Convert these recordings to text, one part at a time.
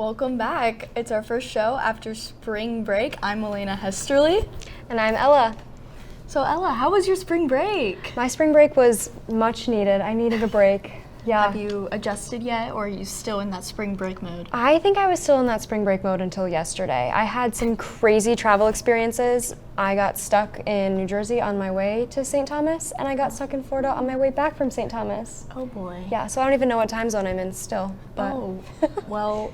Welcome back. It's our first show after spring break. I'm Elena Hesterly. And I'm Ella. So Ella, how was your spring break? My spring break was much needed. I needed a break. Yeah. Have you adjusted yet, or are you still in that spring break mode? I think I was still in that spring break mode until yesterday. I had some crazy travel experiences. I got stuck in New Jersey on my way to St. Thomas, and I got stuck in Florida on my way back from St. Thomas. Oh boy. Yeah, so I don't even know what time zone I'm in still. But. Oh, well,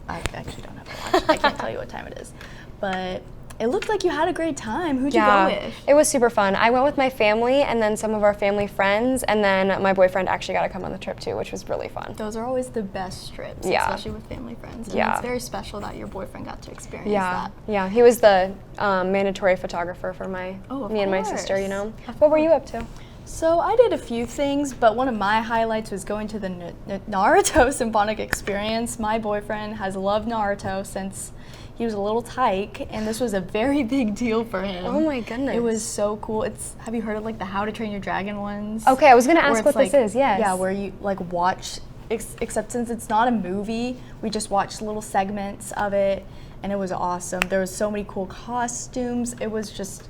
I actually don't have to watch. I can't tell you what time it is. But it looked like you had a great time. Who'd you go with? It was super fun. I went with my family and then some of our family friends, and then my boyfriend actually got to come on the trip too, which was really fun. Those are always the best trips, especially with family friends. And it's very special that your boyfriend got to experience that. Yeah, he was the mandatory photographer for me and my sister, you know. What were you up to? So I did a few things, but one of my highlights was going to the Naruto Symphonic Experience. My boyfriend has loved Naruto since he was a little tyke, and this was a very big deal for him. Oh my goodness. It was so cool. Have you heard of like the How to Train Your Dragon ones? Okay, I was gonna ask what this is, yes. Yeah, where you like watch, except since it's not a movie, we just watched little segments of it, and it was awesome. There was so many cool costumes. It was just,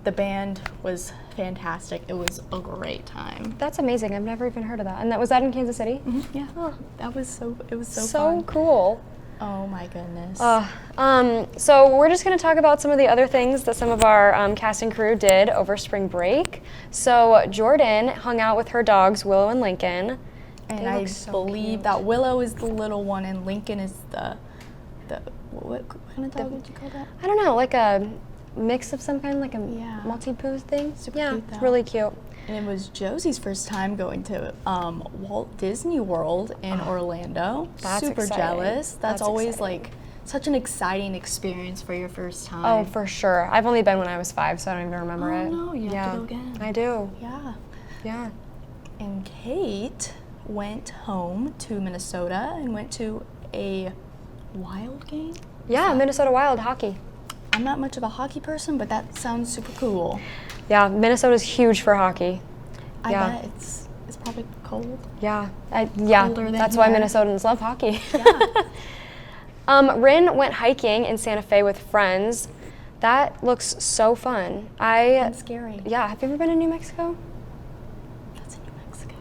the band was fantastic. It was a great time. That's amazing. I've never even heard of that. And was that in Kansas City? Mm-hmm. Yeah. Oh. It was so fun. So cool. Oh my goodness. So we're just going to talk about some of the other things that some of our cast and crew did over spring break. So Jordan hung out with her dogs, Willow and Lincoln. And I believe that Willow is the little one and Lincoln is the what kind of dog would you call that? I don't know, like a mix of some kind, like a Maltese thing. Super cute, it's really cute. And it was Josie's first time going to Walt Disney World in Orlando. That's super exciting. jealous. That's always exciting. like such an exciting experience for your first time. Oh, for sure. I've only been when I was 5, so I don't even remember it. Oh no, you have to go again. I do. Yeah. And Kate went home to Minnesota and went to a Wild game? Yeah, Minnesota Wild hockey. I'm not much of a hockey person, but that sounds super cool. Yeah, Minnesota's huge for hockey. I bet it's probably cold. Yeah, Colder than that's why here. Minnesotans love hockey. Yeah. Rin went hiking in Santa Fe with friends. That looks so fun. And scary. Yeah, have you ever been to New Mexico? That's in New Mexico.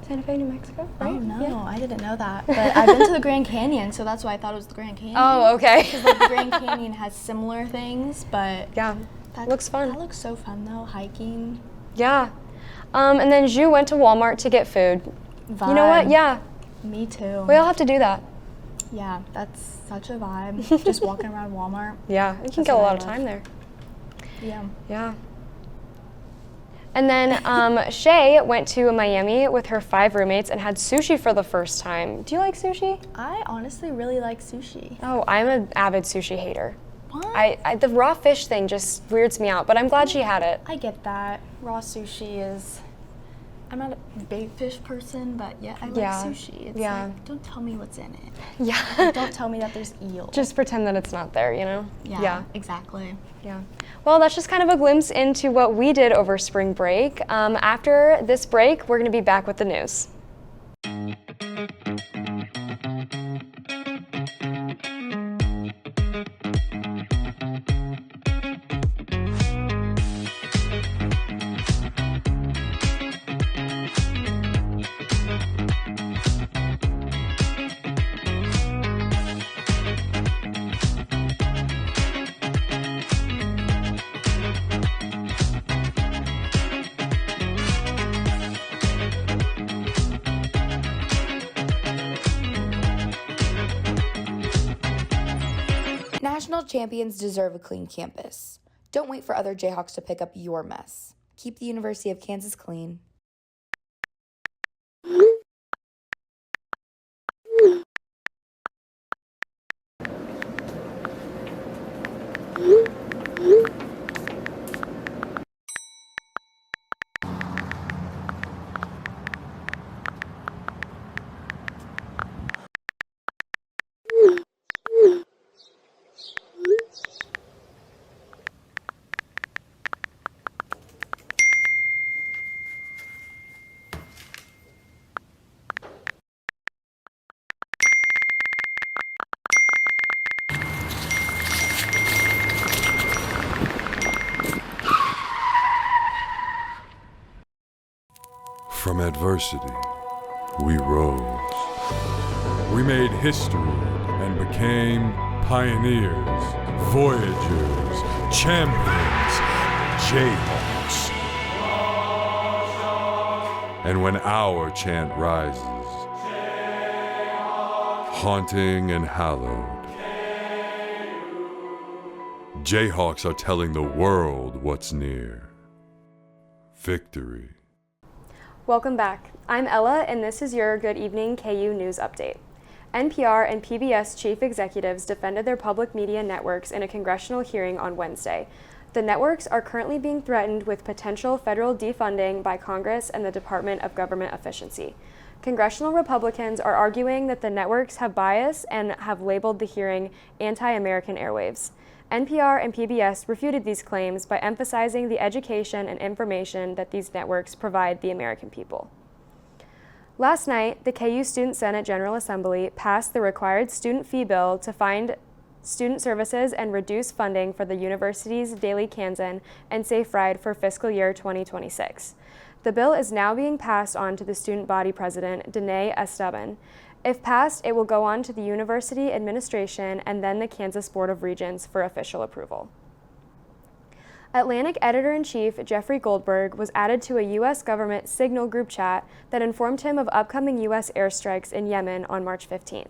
Santa Fe, New Mexico, right? Oh no, Yeah. I didn't know that. But I've been to the Grand Canyon, so that's why I thought it was the Grand Canyon. Oh, okay. Because like the Grand Canyon has similar things, but Yeah, that looks fun. That looks so fun though, hiking. Yeah. And then Zhu went to Walmart to get food. Vibe. You know what? Yeah, Me too. we all have to do that. Yeah, that's such a vibe. Just walking around Walmart. Yeah, you can That's kill a what lot I of time there. Yeah. Yeah. And then Shay went to Miami with her 5 roommates and had sushi for the first time. Do you like sushi? I honestly really like sushi. Oh, I'm an avid sushi hater. What? The raw fish thing just weirds me out, but I'm glad she had it. I get that. Raw sushi is, I'm not a big fish person, but yeah, I like sushi. It's like, don't tell me what's in it. Yeah. Like, don't tell me that there's eel. Just pretend that it's not there, you know? Yeah, exactly. Yeah. Well, that's just kind of a glimpse into what we did over spring break. After this break, we're going to be back with the news. National champions deserve a clean campus. Don't wait for other Jayhawks to pick up your mess. Keep the University of Kansas clean. From adversity, we rose. We made history and became pioneers, voyagers, champions, Jayhawks. And when our chant rises, haunting and hallowed, Jayhawks are telling the world what's near. Victory. Welcome back. I'm Ella, and this is your Good Evening KU News Update. NPR and PBS chief executives defended their public media networks in a congressional hearing on Wednesday. The networks are currently being threatened with potential federal defunding by Congress and the Department of Government Efficiency. Congressional Republicans are arguing that the networks have bias and have labeled the hearing anti-American airwaves. NPR and PBS refuted these claims by emphasizing the education and information that these networks provide the American people. Last night, the KU Student Senate General Assembly passed the required student fee bill to fund student services and reduce funding for the university's Daily Kansan and Safe Ride for fiscal year 2026. The bill is now being passed on to the student body president, Danae Esteban. If passed, it will go on to the university administration and then the Kansas Board of Regents for official approval. Atlantic editor-in-chief Jeffrey Goldberg was added to a U.S. government Signal group chat that informed him of upcoming U.S. airstrikes in Yemen on March 15th.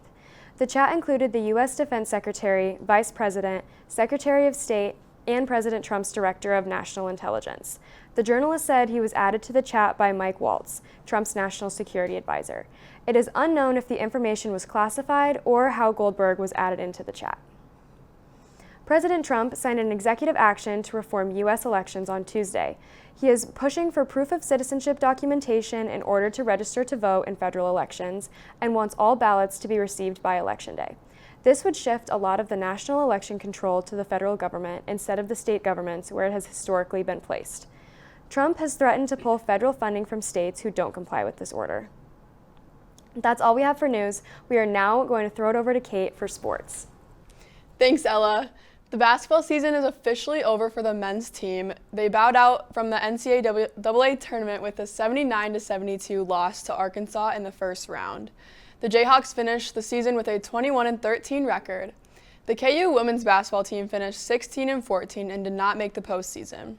The chat included the U.S. Defense Secretary, Vice President, Secretary of State, and President Trump's Director of National Intelligence. The journalist said he was added to the chat by Mike Waltz, Trump's national security advisor. It is unknown if the information was classified or how Goldberg was added into the chat. President Trump signed an executive action to reform U.S. elections on Tuesday. He is pushing for proof of citizenship documentation in order to register to vote in federal elections and wants all ballots to be received by Election Day. This would shift a lot of the national election control to the federal government instead of the state governments where it has historically been placed. Trump has threatened to pull federal funding from states who don't comply with this order. That's all we have for news. We are now going to throw it over to Kate for sports. Thanks, Ella. The basketball season is officially over for the men's team. They bowed out from the NCAA tournament with a 79-72 loss to Arkansas in the first round. The Jayhawks finished the season with a 21-13 record. The KU women's basketball team finished 16-14 and did not make the postseason.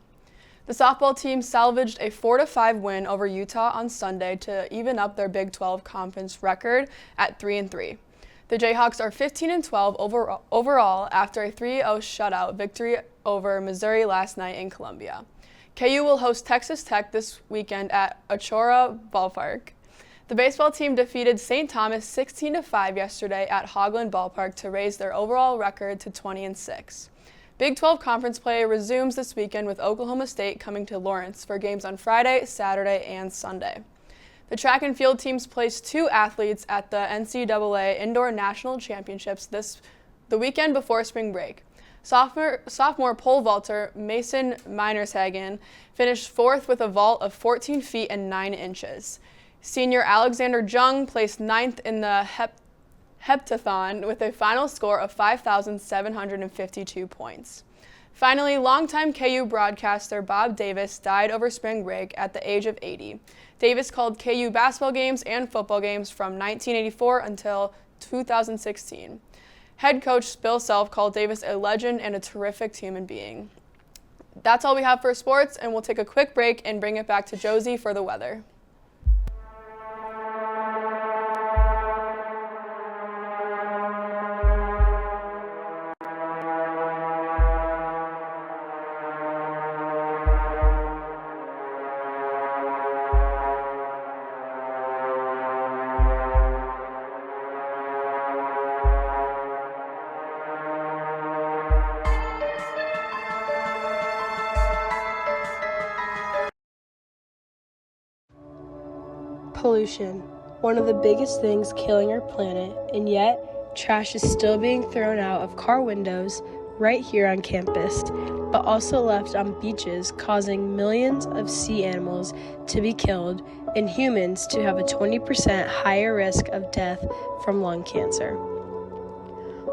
The softball team salvaged a 4-5 win over Utah on Sunday to even up their Big 12 conference record at 3-3. The Jayhawks are 15-12 overall after a 3-0 shutout victory over Missouri last night in Columbia. KU will host Texas Tech this weekend at Ochora Ballpark. The baseball team defeated St. Thomas 16-5 yesterday at Hoagland Ballpark to raise their overall record to 20-6. Big 12 conference play resumes this weekend with Oklahoma State coming to Lawrence for games on Friday, Saturday, and Sunday. The track and field teams placed 2 athletes at the NCAA Indoor National Championships the weekend before spring break. Sophomore pole vaulter Mason Minershagen finished 4th with a vault of 14 feet and 9 inches. Senior Alexander Jung placed 9th in the heptathon with a final score of 5,752 points. Finally, longtime KU broadcaster Bob Davis died over spring break at the age of 80. Davis called KU basketball games and football games from 1984 until 2016. Head coach Bill Self called Davis a legend and a terrific human being. That's all we have for sports, and we'll take a quick break and bring it back to Josie for the weather. Pollution, one of the biggest things killing our planet, and yet trash is still being thrown out of car windows right here on campus, but also left on beaches, causing millions of sea animals to be killed and humans to have a 20% higher risk of death from lung cancer.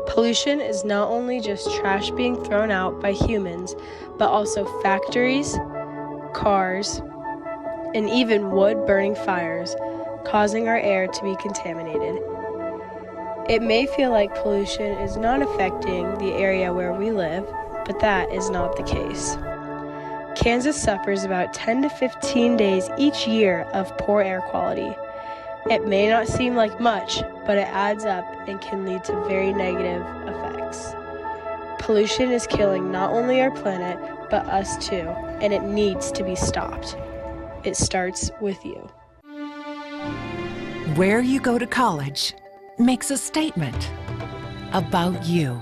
Pollution is not only just trash being thrown out by humans, but also factories, cars, and even wood burning fires, causing our air to be contaminated. It may feel like pollution is not affecting the area where we live, but that is not the case. Kansas suffers about 10 to 15 days each year of poor air quality. It may not seem like much, but it adds up and can lead to very negative effects. Pollution is killing not only our planet, but us too, and it needs to be stopped. It starts with you. Where you go to college makes a statement about you.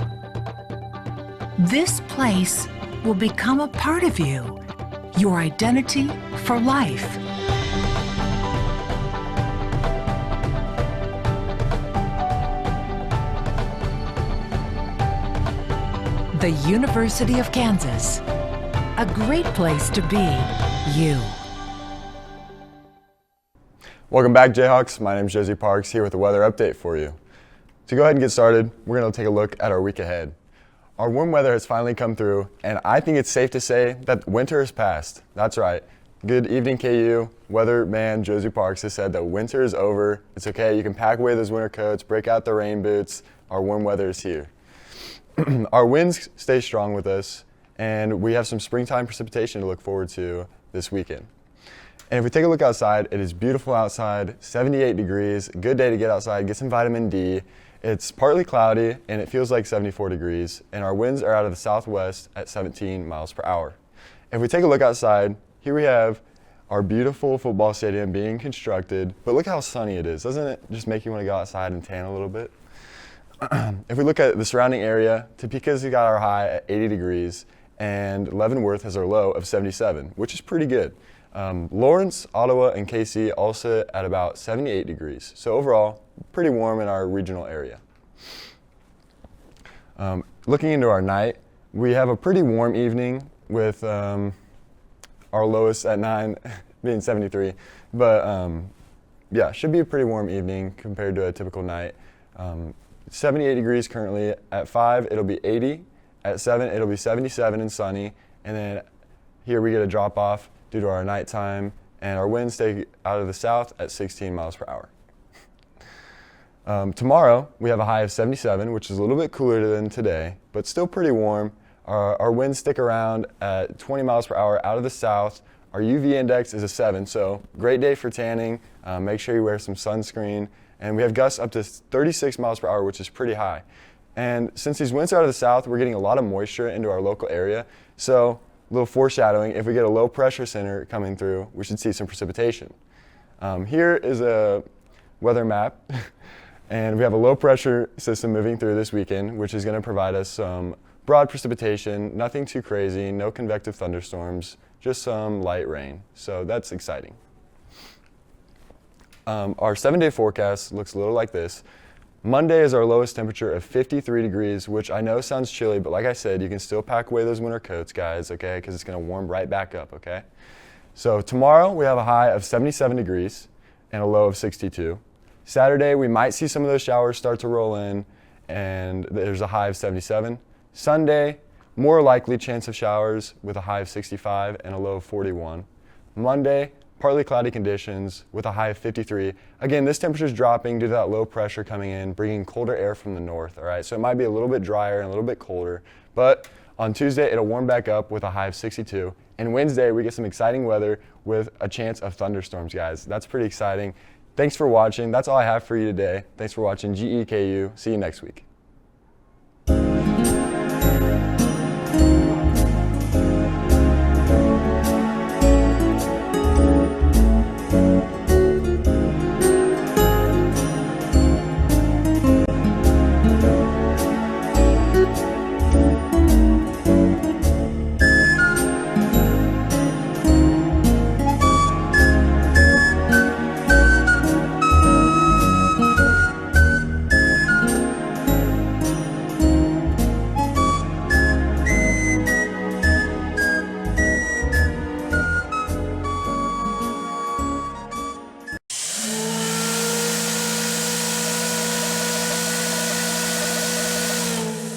This place will become a part of you, your identity for life. The University of Kansas, a great place to be you. Welcome back, Jayhawks. My name is Josie Parks, here with a weather update for you. To go ahead and get started, we're going to take a look at our week ahead. Our warm weather has finally come through, and I think it's safe to say that winter has passed. That's right. Good evening, KU. Weatherman Josie Parks has said that winter is over. It's okay. You can pack away those winter coats, break out the rain boots. Our warm weather is here. Our winds stay strong with us, and we have some springtime precipitation to look forward to this weekend. And if we take a look outside, it is beautiful outside, 78 degrees, good day to get outside, get some vitamin D. It's partly cloudy, and it feels like 74 degrees, and our winds are out of the southwest at 17 miles per hour. If we take a look outside, here we have our beautiful football stadium being constructed, but look how sunny it is. Doesn't it just make you want to go outside and tan a little bit? If we look at the surrounding area, Topeka's got our high at 80 degrees, and Leavenworth has our low of 77, which is pretty good. Lawrence, Ottawa, and KC all sit at about 78 degrees. So overall, pretty warm in our regional area. Looking into our night, we have a pretty warm evening with our lowest at 9 being 73. But yeah, should be a pretty warm evening compared to a typical night. 78 degrees currently. At 5, it'll be 80. At 7, it'll be 77 and sunny. And then here we get a drop off due to our nighttime, and our winds stay out of the south at 16 miles per hour. Tomorrow, we have a high of 77, which is a little bit cooler than today, but still pretty warm. Our winds stick around at 20 miles per hour out of the south. Our UV index is a 7, so great day for tanning. Make sure you wear some sunscreen. And we have gusts up to 36 miles per hour, which is pretty high. And since these winds are out of the south, we're getting a lot of moisture into our local area. So a little foreshadowing, if we get a low pressure center coming through, we should see some precipitation. Here is a weather map. And we have a low pressure system moving through this weekend, which is going to provide us some broad precipitation, nothing too crazy, no convective thunderstorms, just some light rain. So that's exciting. Our 7-day forecast looks a little like this. Monday is our lowest temperature of 53 degrees, which I know sounds chilly, but like I said, you can still pack away those winter coats, guys, okay, because it's going to warm right back up, okay? So tomorrow we have a high of 77 degrees and a low of 62. Saturday, we might see some of those showers start to roll in, and there's a high of 77. Sunday, more likely chance of showers with a high of 65 and a low of 41. Monday, partly cloudy conditions with a high of 53. Again, this temperature is dropping due to that low pressure coming in, bringing colder air from the north, all right? So it might be a little bit drier and a little bit colder, but on Tuesday, it'll warm back up with a high of 62. And Wednesday, we get some exciting weather with a chance of thunderstorms, guys. That's pretty exciting. Thanks for watching. That's all I have for you today. Thanks for watching GEKU. See you next week.